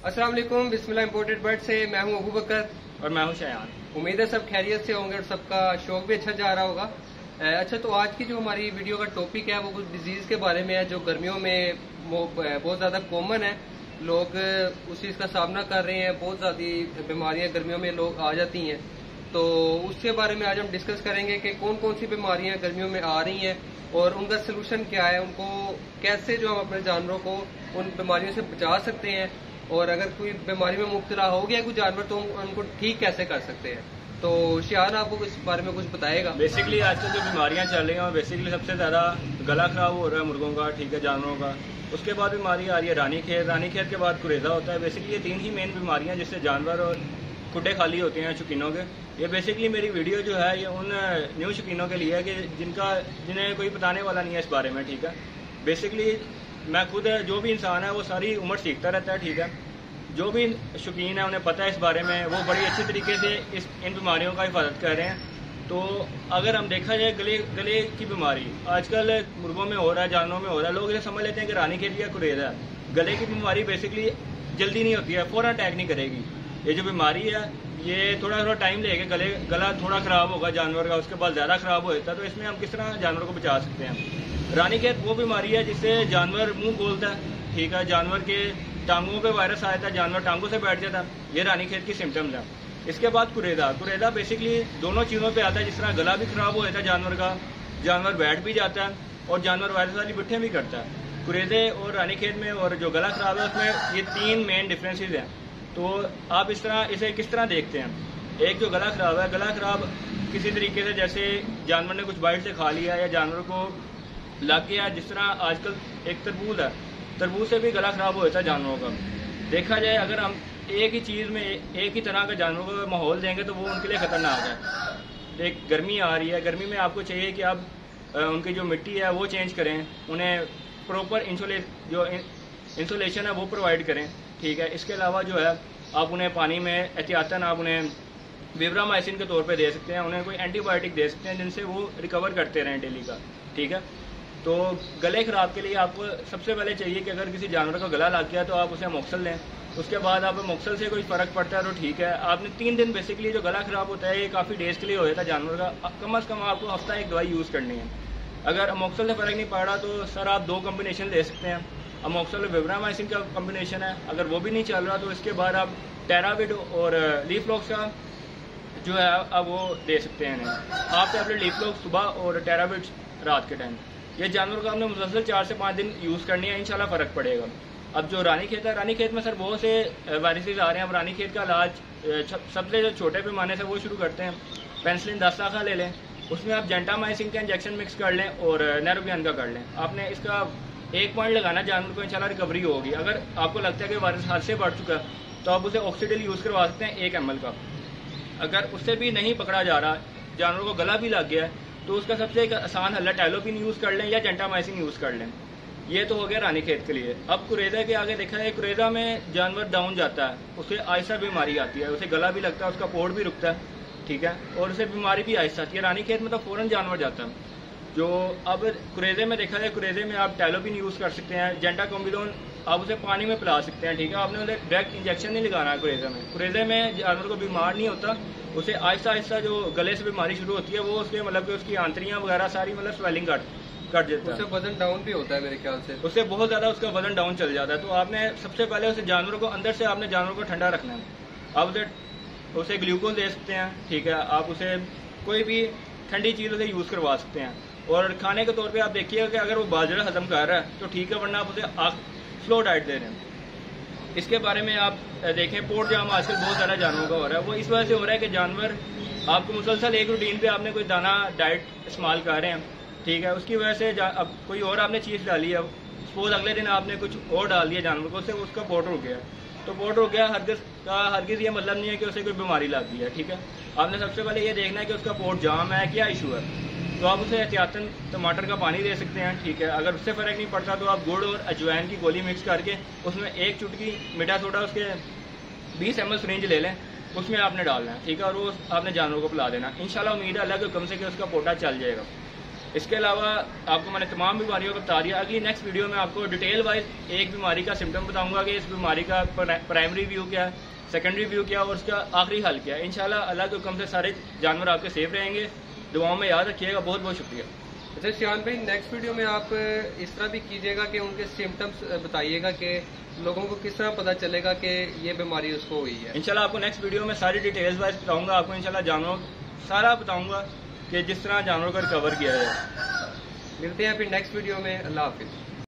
अस्सलाम वालेकुम, बिस्मिल्लाह imported bird से मैं हूं अबू बकर और मैं हूं शयान। उम्मीद है सब खैरियत से होंगे और सबका शौक भी अच्छा जा रहा होगा। अच्छा, तो आज की जो हमारी वीडियो का टॉपिक है वो कुछ डिजीज के बारे में है जो गर्मियों में बहुत ज्यादा कॉमन है। लोग उस चीज का सामना कर रहे हैं, बहुत ज्यादा बीमारियां गर्मियों में लोग आ जाती हैं। तो उसके बारे में आज हम डिस्कस करेंगे कि कौन कौन सी बीमारियां गर्मियों में आ रही हैं और उनका सोल्यूशन क्या है, उनको कैसे जो हम अपने जानवरों को उन बीमारियों से बचा सकते हैं, और अगर कोई बीमारी में मुब्तला हो गया कोई जानवर तो उनको ठीक कैसे कर सकते हैं। तो शियान आपको इस बारे में कुछ बताएगा। बेसिकली आजकल जो बीमारियां चल रही हैं बेसिकली सबसे ज्यादा गला खराब हो रहा है मुर्गों का, ठीक है, जानवरों का। उसके बाद बीमारी आ रही है रानीखेत के बाद कुरेजा होता है। बेसिकली ये तीन ही मेन बीमारियां जिससे जानवर और खुड्डे खाली होते हैं शौकीनों के। ये बेसिकली मेरी वीडियो जो है ये उन न्यू शौकीनों के लिए है कि जिन्हें कोई बताने वाला नहीं है इस बारे में, ठीक है। बेसिकली मैं खुद जो भी इंसान है वो सारी उम्र सीखता रहता है, ठीक है। जो भी शौकीन है उन्हें पता है इस बारे में, वो बड़ी अच्छी तरीके से इन बीमारियों का हिफाजत कर रहे हैं। तो अगर हम देखा जाए गले की बीमारी आजकल मुर्गों में हो रहा है, जानवरों में हो रहा है, लोग इसे समझ लेते हैं कि रानीखेत या कुरेजा है। गले की बीमारी बेसिकली जल्दी नहीं होती है, फौरन अटैक नहीं करेगी। ये जो बीमारी है ये थोड़ा टाइम लेगा, गला थोड़ा खराब होगा जानवर का, उसके बाद ज्यादा खराब हो जाता है। तो इसमें हम किस तरह जानवर को बचा सकते हैं। रानीखेत वो बीमारी है जिससे जानवर मुंह बोलता है, ठीक है, जानवर के टांगों पे वायरस आया था, जानवर टांगों से बैठ जाता है। ये रानीखेत की सिम्टम्स है। इसके बाद कुरेदा बेसिकली दोनों चीजों पे आता है। जिस तरह गला भी खराब हो जाता है जानवर का, जानवर बैठ भी जाता है और जानवर वायरस वाली बिट्ठे भी करता है। कुरेदे और रानीखेत में और जो गला खराब है उसमें ये तीन मेन डिफरेंसेस हैं। तो आप इसे किस तरह देखते हैं। एक जो गला खराब है, गला खराब किसी तरीके से जैसे जानवर ने कुछ बाइट से खा लिया या जानवर को लग गया। जिस तरह आजकल एक तरबूज है, तरबूज से भी गला खराब हो जाता है जानवरों का। देखा जाए अगर हम एक ही चीज में एक ही तरह का जानवरों को माहौल देंगे तो वो उनके लिए खतरनाक है। एक गर्मी आ रही है, गर्मी में आपको चाहिए कि आप उनकी जो मिट्टी है वो चेंज करें, उन्हें प्रॉपर इंसुलेशन है वो प्रोवाइड करें, ठीक है। इसके अलावा जो है आप उन्हें पानी में एहतियातन आप उन्हें विब्रामाइसिन के तौर पे दे सकते हैं, उन्हें कोई एंटीबायोटिक दे सकते हैं जिनसे वो रिकवर करते रहें डेली का, ठीक है। तो गले खराब के लिए आपको सबसे पहले चाहिए कि अगर किसी जानवर का गला लग गया तो आप उसे मोक्सल लें। उसके बाद आप मोक्सल से कोई फर्क पड़ता है तो ठीक है। आपने 3 दिन बेसिकली जो गला खराब होता है ये काफ़ी डेज के लिए हो जाता है जानवर का, कम से कम आपको हफ्ता एक दवाई यूज़ करनी है। अगर अमोक्सल से फ़र्क नहीं पड़ रहा तो सर आप 2 कम्बिनेशन ले सकते हैं। अमोक्सल और विब्रामाइसिन का कम्बिनेशन है, अगर वो भी नहीं चल रहा तो इसके बाद आप टेराविड और लीफलॉक्स का जो है अब वो दे सकते हैं। आप टैबलेट लीफलॉक्स सुबह और टेराविड रात के टाइम। ये जानवर को हमने मुसलसल 4 से 5 दिन यूज़ करनी है, इंशाल्लाह फ़र्क पड़ेगा। अब जो रानीखेत है, रानीखेत में सर बहुत से वायरसेस आ रहे हैं। अब रानीखेत का इलाज सबसे जो छोटे पैमाने से वो शुरू करते हैं। पेंसिलिन 10 लाख ले लें, उसमें आप जेंटामाइसिन का इंजेक्शन मिक्स कर लें और नेरोबियन का कर लें। आपने इसका 1 पॉइंट लगाना, जानवर को इंशाल्लाह रिकवरी होगी। अगर आपको लगता है कि वायरस हद से बढ़ चुका तो आप उसे ऑक्सीडिल यूज़ करवा सकते हैं 1 ml का। अगर उससे भी नहीं पकड़ा जा रहा, जानवर को गला भी लग गया है, तो उसका सबसे एक आसान हल है टाइलोपिन यूज़ कर लें या जेंटामाइसिन यूज़ कर लें। ये तो हो गया रानीखेत के लिए। अब कुरेजा के आगे देखा है, कुरेजा में जानवर डाउन जाता है, उसे आयसा बीमारी आती है, उसे गला भी लगता है, उसका पोट भी रुकता है, ठीक है, और उसे बीमारी भी आयसा आती है। रानीखेत में तो फौरन जानवर जाता है। जो अब कुरेजे में देखा जाए, कुरेजे में आप टाइलोपिन यूज़ कर सकते हैं, जेंटाकोम्बिलोन आप उसे पानी में पिला सकते हैं, ठीक है। आपने उसे डायरेक्ट इंजेक्शन नहीं लगाना है कुरेजे में। कुरेजे में जानवर को बीमार नहीं होता, उसे आहिस्ता आहिस्ता जो गले से बीमारी शुरू होती है वो उसके मतलब कि उसकी आंतरियां वगैरह सारी मतलब स्वेलिंग कट देता है। उससे वजन डाउन भी होता है मेरे ख्याल से, उससे बहुत ज्यादा उसका वजन डाउन चल जाता है। तो आपने सबसे पहले उसे जानवर को अंदर से आपने जानवर को ठंडा रखना है। आप उसे ग्लूकोज दे सकते हैं, ठीक है। आप उसे कोई भी ठंडी चीज उसे यूज करवा सकते हैं। और खाने के तौर पे आप देखिएगा कि अगर वो बाजरा हजम कर रहा है तो ठीक है, वरना आप उसे स्लो डाइट दे रहे हैं। इसके बारे में आप देखें, पोर्ट जाम आजकल बहुत सारा जानवरों का हो रहा है। वो इस वजह से हो रहा है कि जानवर आपको मुसलसल एक रूटीन पे आपने कोई दाना डाइट इस्तेमाल कर रहे हैं, ठीक है। उसकी वजह से अब कोई और आपने चीज़ डाली है, सपोज अगले दिन आपने कुछ और डाल दिया जानवर को, उससे उसका पोट रुक गया। तो पोट रुक गया हरगिज़ ये मतलब नहीं है कि उसे कोई बीमारी लग गई है, ठीक है। आपने सबसे पहले ये देखना है कि उसका पोट जाम है, क्या इशू है। तो आप उसे एहतियातन टमाटर का पानी दे सकते हैं, ठीक है। अगर उससे फ़र्क नहीं पड़ता तो आप गुड़ और अजवाइन की गोली मिक्स करके उसमें 1 चुटकी मीठा सोडा उसके 20 ml सिरिंज ले लें, उसमें आपने डालना है, ठीक है। और वो आपने जानवर को पिला देना। इंशाल्लाह उम्मीद है अल्लाह के हुक्म से कि उसका पोटा चल जाएगा। इसके अलावा आपको मैंने तमाम बीमारियों को बता दिया। अगली नेक्स्ट वीडियो में आपको डिटेल वाइज एक बीमारी का सिम्टम बताऊंगा कि इस बीमारी का प्राइमरी व्यू क्या है, सेकेंडरी व्यू क्या और उसका आखिरी हल क्या है। इंशाल्लाह अल्लाह के हुक्म से सारे जानवर आपके सेफ रहेंगे। दुआओं में याद रखिएगा। बहुत बहुत शुक्रिया। अच्छा शान भाई, नेक्स्ट वीडियो में आप इस तरह भी कीजिएगा कि उनके सिम्टम्स बताइएगा कि लोगों को किस तरह पता चलेगा कि ये बीमारी उसको हुई है। इंशाल्लाह आपको नेक्स्ट वीडियो में सारी डिटेल्स वाइज बताऊंगा। आपको इंशाल्लाह जानवरों सारा बताऊंगा कि जिस तरह जानवरों को रिकवर किया जाए। मिलते हैं फिर नेक्स्ट वीडियो में। अल्लाह हाफिज।